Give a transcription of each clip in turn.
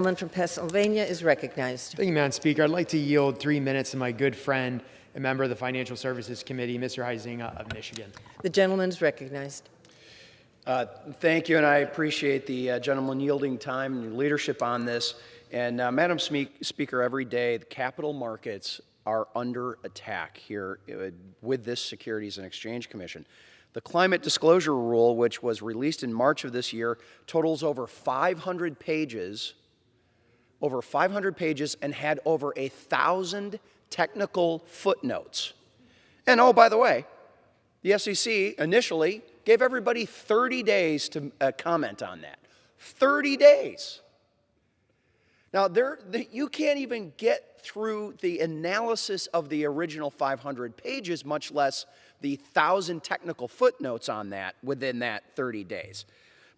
The gentleman from Pennsylvania is recognized. Thank you, Madam Speaker. I'd like to yield 3 minutes to my good friend and member of the Financial Services Committee, Mr. Huizenga of Michigan. The gentleman is recognized. Thank you, and I appreciate the gentleman yielding time and your leadership on this. And Madam Speaker, every day the capital markets are under attack here with this Securities and Exchange Commission. The climate disclosure rule, which was released in March of this year, totals over 500 pages, and had over 1,000 technical footnotes. And oh, by the way, the SEC initially gave everybody 30 days to comment on that. 30 days. Now, you can't even get through the analysis of the original 500 pages, much less the 1,000 technical footnotes on that within that 30 days.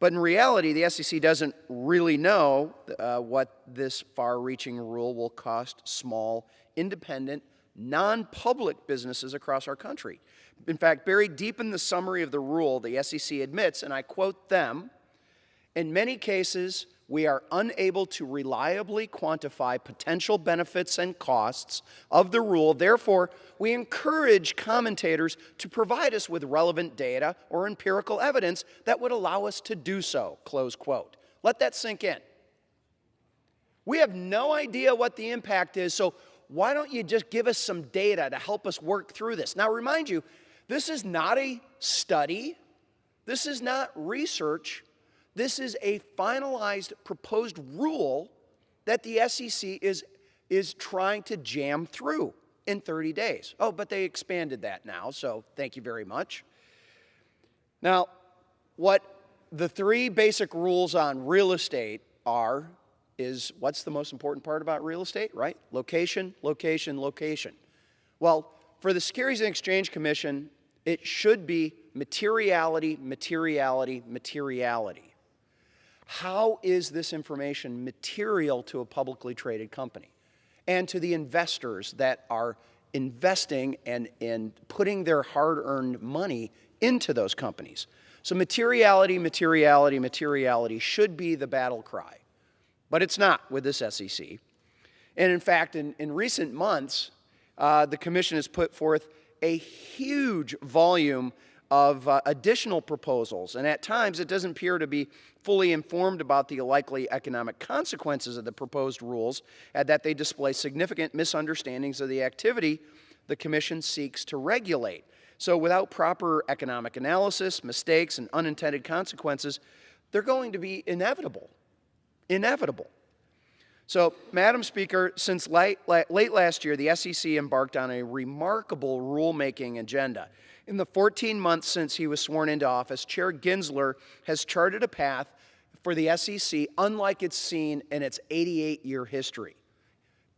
But in reality, the SEC doesn't really know what this far-reaching rule will cost small, independent, non-public businesses across our country. In fact, buried deep in the summary of the rule, the SEC admits, and I quote them, "In many cases, we are unable to reliably quantify potential benefits and costs of the rule. Therefore, we encourage commentators to provide us with relevant data or empirical evidence that would allow us to do so," close quote. Let that sink in. We have no idea what the impact is, so why don't you just give us some data to help us work through this? Now, remind you, this is not a study. This is not research. This is a finalized proposed rule that the SEC is trying to jam through in 30 days. Oh, but they expanded that now, so thank you very much. Now, what the 3 basic rules on real estate is what's the most important part about real estate, right? Location, location, location. Well, for the Securities and Exchange Commission, it should be materiality, materiality, materiality. How is this information material to a publicly traded company and to the investors that are investing and putting their hard-earned money into those companies? So materiality, materiality, materiality should be the battle cry, but it's not with this SEC. And in fact, in recent months, the Commission has put forth a huge volume of additional proposals, and at times it doesn't appear to be fully informed about the likely economic consequences of the proposed rules, and that they display significant misunderstandings of the activity the Commission seeks to regulate. So without proper economic analysis, mistakes, and unintended consequences, they're going to be inevitable. Inevitable. So, Madam Speaker, since late last year, the SEC embarked on a remarkable rulemaking agenda. In the 14 months since he was sworn into office, Chair Gensler has charted a path for the SEC unlike it's seen in its 88-year history.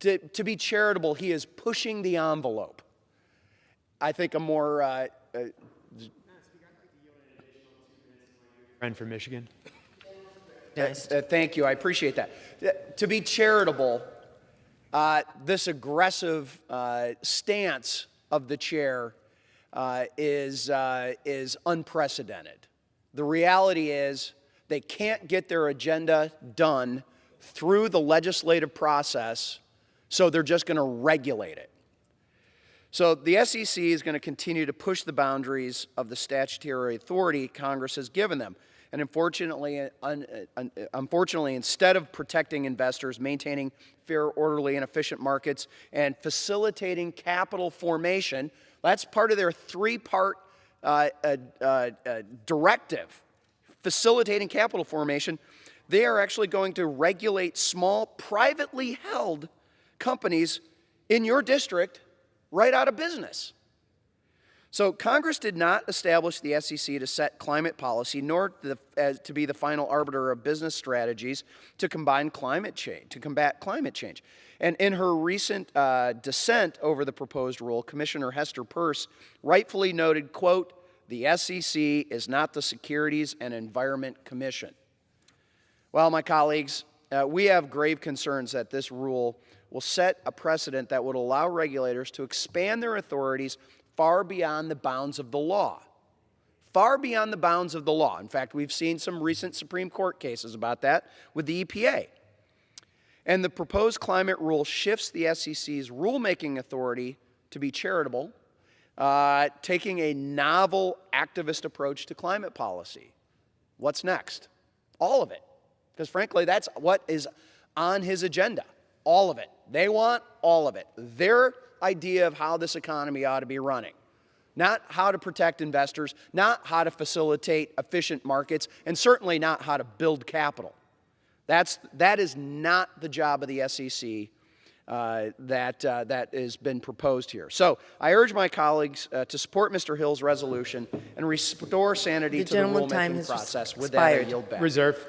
To be charitable, he is pushing the envelope. I think a more... Friend from Michigan. Thank you. I appreciate that. To be charitable, this aggressive stance of the chair is unprecedented. The reality is they can't get their agenda done through the legislative process, so they're just going to regulate it. So the SEC is going to continue to push the boundaries of the statutory authority Congress has given them. And unfortunately, instead of protecting investors, maintaining fair, orderly, and efficient markets, and facilitating capital formation, that's part of their 3-part directive, facilitating capital formation, they are actually going to regulate small, privately held companies in your district right out of business. So Congress did not establish the SEC to set climate policy, nor to be the final arbiter of business strategies to combat climate change. And in her recent dissent over the proposed rule, Commissioner Hester Peirce rightfully noted, quote, "The SEC is not the Securities and Environment Commission." Well, my colleagues, we have grave concerns that this rule will set a precedent that would allow regulators to expand their authorities far beyond the bounds of the law. Far beyond the bounds of the law. In fact, we've seen some recent Supreme Court cases about that with the EPA. And the proposed climate rule shifts the SEC's rulemaking authority to be charitable, taking a novel activist approach to climate policy. What's next? All of it. Because frankly, that's what is on his agenda. All of it. They want all of it. Their idea of how this economy ought to be running. Not how to protect investors, not how to facilitate efficient markets, and certainly not how to build capital. That is not the job of the SEC that has been proposed here. So I urge my colleagues to support Mr. Hill's resolution and restore sanity to the gentleman's time rulemaking has process. With that, I expired. yield back. Reserve.